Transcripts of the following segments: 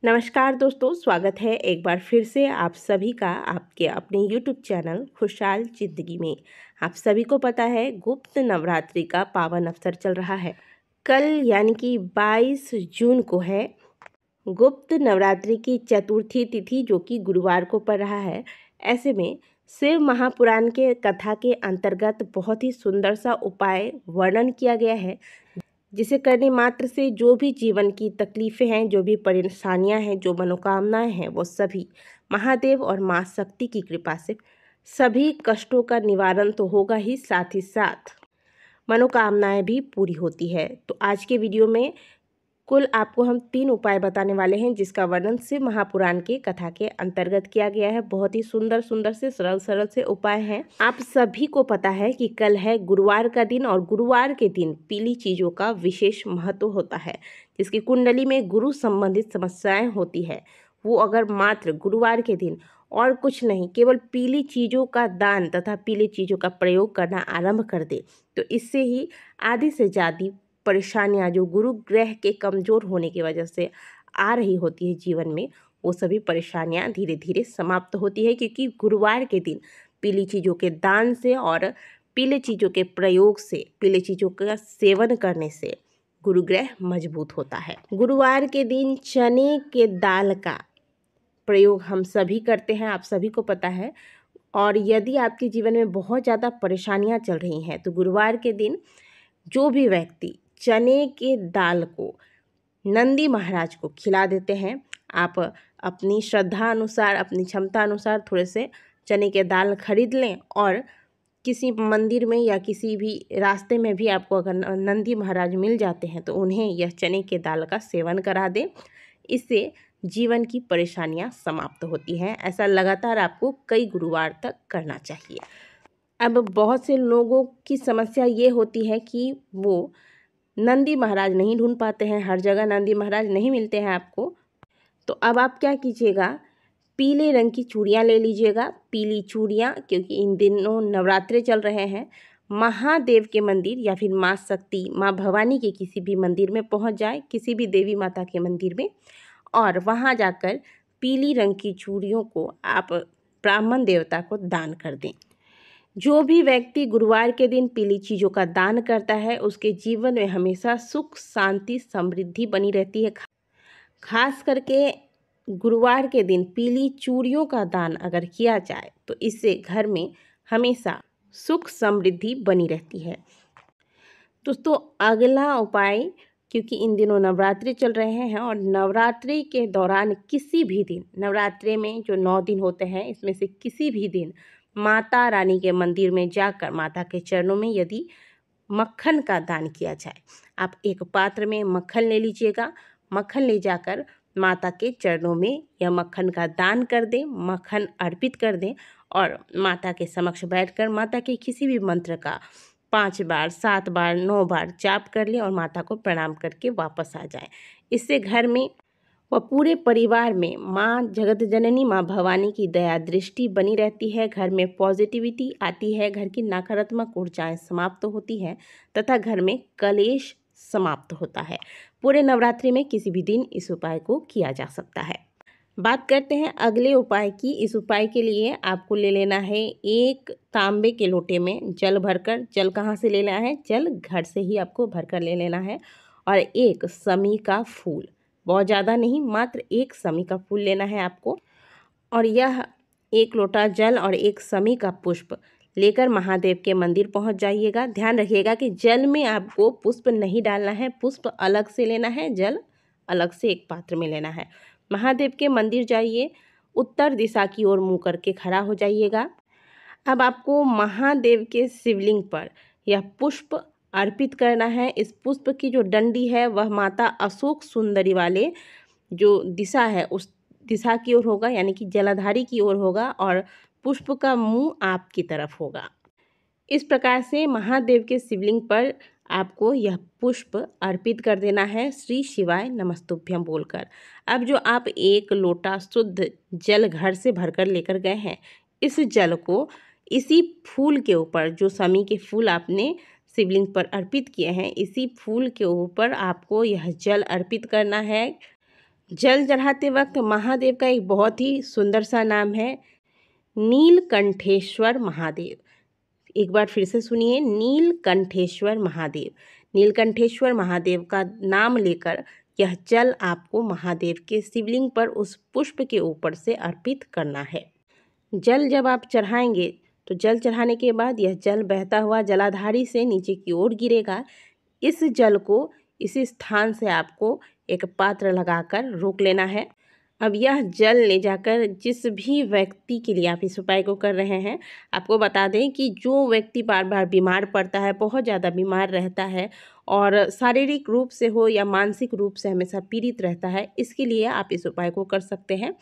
नमस्कार दोस्तों, स्वागत है एक बार फिर से आप सभी का आपके अपने YouTube चैनल खुशहाल जिंदगी में। आप सभी को पता है गुप्त नवरात्रि का पावन अवसर चल रहा है। कल यानी कि 22 जून को है गुप्त नवरात्रि की चतुर्थी तिथि, जो कि गुरुवार को पड़ रहा है। ऐसे में शिव महापुराण के कथा के अंतर्गत बहुत ही सुंदर सा उपाय वर्णन किया गया है, जिसे करने मात्र से जो भी जीवन की तकलीफ़ें हैं, जो भी परेशानियां हैं, जो मनोकामनाएं हैं, वो सभी महादेव और माँ शक्ति की कृपा से सभी कष्टों का निवारण तो होगा ही, साथ ही साथ मनोकामनाएं भी पूरी होती है। तो आज के वीडियो में कुल आपको हम 3 उपाय बताने वाले हैं, जिसका वर्णन शिव महापुराण के कथा के अंतर्गत किया गया है। बहुत ही सुंदर सुंदर से सरल से उपाय हैं। आप सभी को पता है कि कल है गुरुवार का दिन, और गुरुवार के दिन पीली चीज़ों का विशेष महत्व होता है। जिसकी कुंडली में गुरु संबंधित समस्याएं होती है, वो अगर मात्र गुरुवार के दिन और कुछ नहीं, केवल पीली चीज़ों का दान तथा पीली चीज़ों का प्रयोग करना आरंभ कर दे, तो इससे ही आधी से ज़्यादा परेशानियां जो गुरु ग्रह के कमज़ोर होने की वजह से आ रही होती है जीवन में, वो सभी परेशानियां धीरे धीरे समाप्त होती है। क्योंकि गुरुवार के दिन पीली चीज़ों के दान से और पीले चीज़ों के प्रयोग से, पीले चीज़ों का सेवन करने से गुरु ग्रह मजबूत होता है। गुरुवार के दिन चने के दाल का प्रयोग हम सभी करते हैं, आप सभी को पता है। और यदि आपके जीवन में बहुत ज़्यादा परेशानियां चल रही हैं, तो गुरुवार के दिन जो भी व्यक्ति चने के दाल को नंदी महाराज को खिला देते हैं, आप अपनी श्रद्धा अनुसार, अपनी क्षमता अनुसार थोड़े से चने के दाल खरीद लें, और किसी मंदिर में या किसी भी रास्ते में भी आपको अगर नंदी महाराज मिल जाते हैं, तो उन्हें यह चने के दाल का सेवन करा दें। इससे जीवन की परेशानियां समाप्त होती हैं। ऐसा लगातार आपको कई गुरुवार तक करना चाहिए। अब बहुत से लोगों की समस्या ये होती है कि वो नंदी महाराज नहीं ढूंढ पाते हैं, हर जगह नंदी महाराज नहीं मिलते हैं आपको। तो अब आप क्या कीजिएगा, पीले रंग की चूड़ियाँ ले लीजिएगा। पीली चूड़ियाँ, क्योंकि इन दिनों नवरात्रे चल रहे हैं। महादेव के मंदिर या फिर माँ शक्ति, माँ भवानी के किसी भी मंदिर में पहुंच जाए, किसी भी देवी माता के मंदिर में, और वहां जाकर पीली रंग की चूड़ियों को आप ब्राह्मण देवता को दान कर दें। जो भी व्यक्ति गुरुवार के दिन पीली चीज़ों का दान करता है, उसके जीवन में हमेशा सुख, शांति, समृद्धि बनी रहती है। खास करके गुरुवार के दिन पीली चूड़ियों का दान अगर किया जाए, तो इससे घर में हमेशा सुख समृद्धि बनी रहती है। दोस्तों, अगला उपाय, क्योंकि इन दिनों नवरात्रि चल रहे हैं, और नवरात्रि के दौरान किसी भी दिन, नवरात्रि में जो 9 दिन होते हैं, इसमें से किसी भी दिन माता रानी के मंदिर में जाकर माता के चरणों में यदि मक्खन का दान किया जाए, आप एक पात्र में मक्खन ले लीजिएगा। मक्खन ले जाकर माता के चरणों में यह मक्खन का दान कर दें, मक्खन अर्पित कर दें, और माता के समक्ष बैठकर माता के किसी भी मंत्र का 5 बार, 7 बार, 9 बार जाप कर लें और माता को प्रणाम करके वापस आ जाएं। इससे घर में व पूरे परिवार में माँ जगत जननी, माँ भवानी की दया दृष्टि बनी रहती है। घर में पॉजिटिविटी आती है, घर की नकारात्मक ऊर्जाएं समाप्त होती हैं, तथा घर में कलेश समाप्त होता है। पूरे नवरात्रि में किसी भी दिन इस उपाय को किया जा सकता है। बात करते हैं अगले उपाय की। इस उपाय के लिए आपको ले लेना है एक तांबे के लोटे में जल भरकर। जल कहाँ से लेना है? जल घर से ही आपको भरकर ले लेना है। और एक समी का फूल, बहुत ज़्यादा नहीं, मात्र एक समी का फूल लेना है आपको। और यह एक लोटा जल और एक समी का पुष्प लेकर महादेव के मंदिर पहुंच जाइएगा। ध्यान रखिएगा कि जल में आपको पुष्प नहीं डालना है, पुष्प अलग से लेना है, जल अलग से एक पात्र में लेना है। महादेव के मंदिर जाइए, उत्तर दिशा की ओर मुँह करके खड़ा हो जाइएगा। अब आपको महादेव के शिवलिंग पर यह पुष्प अर्पित करना है। इस पुष्प की जो डंडी है, वह माता अशोक सुंदरी वाले जो दिशा है, उस दिशा की ओर होगा, यानी कि जलाधारी की ओर होगा, और पुष्प का मुंह आपकी तरफ होगा। इस प्रकार से महादेव के शिवलिंग पर आपको यह पुष्प अर्पित कर देना है, श्री शिवाय नमस्तुभ्यं बोलकर। अब जो आप एक लोटा शुद्ध जल घर से भरकर लेकर गए हैं, इस जल को इसी फूल के ऊपर, जो समी के फूल आपने शिवलिंग पर अर्पित किए हैं, इसी फूल के ऊपर आपको यह जल अर्पित करना है। जल चढ़ाते वक्त महादेव का एक बहुत ही सुंदर सा नाम है, नीलकंठेश्वर महादेव। एक बार फिर से सुनिए, नीलकंठेश्वर महादेव। नीलकंठेश्वर महादेव का नाम लेकर यह जल आपको महादेव के शिवलिंग पर उस पुष्प के ऊपर से अर्पित करना है। जल जब आप चढ़ाएंगे तो जल चढ़ाने के बाद यह जल बहता हुआ जलाधारी से नीचे की ओर गिरेगा। इस जल को इसी स्थान से आपको एक पात्र लगाकर रोक लेना है। अब यह जल ले जाकर जिस भी व्यक्ति के लिए आप इस उपाय को कर रहे हैं, आपको बता दें कि जो व्यक्ति बार बार बीमार पड़ता है, बहुत ज़्यादा बीमार रहता है और शारीरिक रूप से हो या मानसिक रूप से हमेशा पीड़ित रहता है, इसके लिए आप इस उपाय को कर सकते हैं।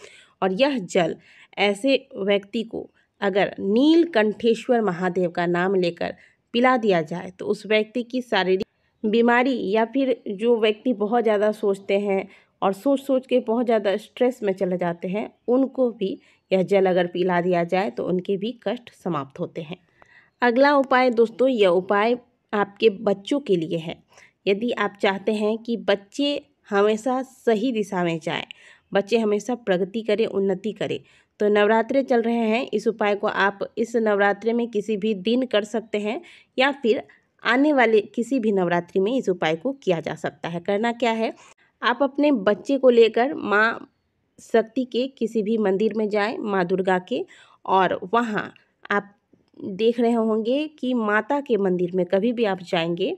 और यह जल ऐसे व्यक्ति को अगर नीलकंठेश्वर महादेव का नाम लेकर पिला दिया जाए तो उस व्यक्ति की शारीरिक बीमारी या फिर जो व्यक्ति बहुत ज़्यादा सोचते हैं और सोच सोच के बहुत ज़्यादा स्ट्रेस में चले जाते हैं, उनको भी यह जल अगर पिला दिया जाए तो उनके भी कष्ट समाप्त होते हैं। अगला उपाय दोस्तों, यह उपाय आपके बच्चों के लिए है। यदि आप चाहते हैं कि बच्चे हमेशा सही दिशा में जाएं, बच्चे हमेशा प्रगति करें, उन्नति करें, तो नवरात्रे चल रहे हैं, इस उपाय को आप इस नवरात्रे में किसी भी दिन कर सकते हैं या फिर आने वाले किसी भी नवरात्रि में इस उपाय को किया जा सकता है। करना क्या है, आप अपने बच्चे को लेकर माँ शक्ति के किसी भी मंदिर में जाएं, माँ दुर्गा के, और वहाँ आप देख रहे होंगे कि माता के मंदिर में कभी भी आप जाएंगे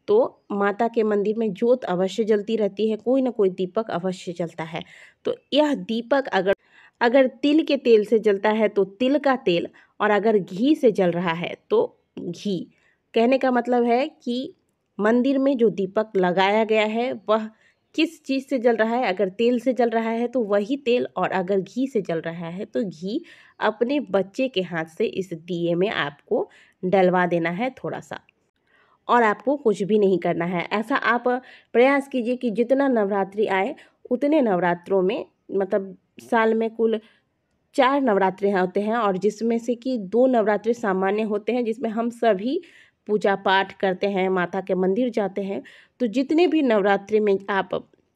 तो माता के मंदिर में ज्योत अवश्य जलती रहती है, कोई ना कोई दीपक अवश्य जलता है। तो यह दीपक अगर तिल के तेल से जलता है तो तिल का तेल, और अगर घी से जल रहा है तो घी। कहने का मतलब है कि मंदिर में जो दीपक लगाया गया है वह किस चीज़ से जल रहा है। अगर तेल से जल रहा है तो वही तेल, और अगर घी से जल रहा है तो घी अपने बच्चे के हाथ से इस दिए में आपको डलवा देना है थोड़ा सा, और आपको कुछ भी नहीं करना है। ऐसा आप प्रयास कीजिए कि जितना नवरात्रि आए उतने नवरात्रों में, मतलब साल में कुल 4 नवरात्रे होते हैं और जिसमें से कि 2 नवरात्रि सामान्य होते हैं जिसमें हम सभी पूजा पाठ करते हैं, माता के मंदिर जाते हैं। तो जितने भी नवरात्रि में आप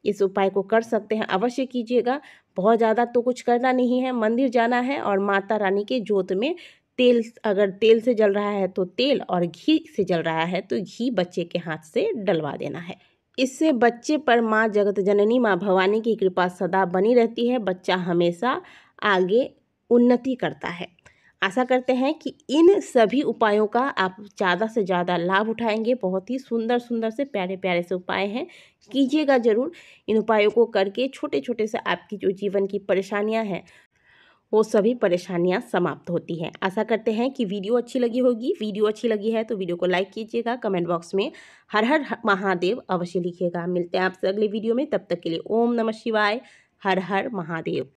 इस उपाय को कर सकते हैं अवश्य कीजिएगा। बहुत ज़्यादा तो कुछ करना नहीं है, मंदिर जाना है और माता रानी के जोत में तेल, अगर तेल से जल रहा है तो तेल, और घी से जल रहा है तो घी बच्चे के हाथ से डलवा देना है। इससे बच्चे पर माँ जगत जननी माँ भवानी की कृपा सदा बनी रहती है। बच्चा हमेशा आगे उन्नति करता है। आशा करते हैं कि इन सभी उपायों का आप ज़्यादा से ज़्यादा लाभ उठाएंगे। बहुत ही सुंदर सुंदर से प्यारे प्यारे से उपाय हैं, कीजिएगा ज़रूर। इन उपायों को करके छोटे छोटे से आपकी जो जीवन की परेशानियां हैं वो सभी परेशानियां समाप्त होती हैं। आशा करते हैं कि वीडियो अच्छी लगी होगी। वीडियो अच्छी लगी है तो वीडियो को लाइक कीजिएगा, कमेंट बॉक्स में हर हर महादेव अवश्य लिखिएगा। मिलते हैं आपसे अगले वीडियो में, तब तक के लिए ओम नमः शिवाय, हर हर महादेव।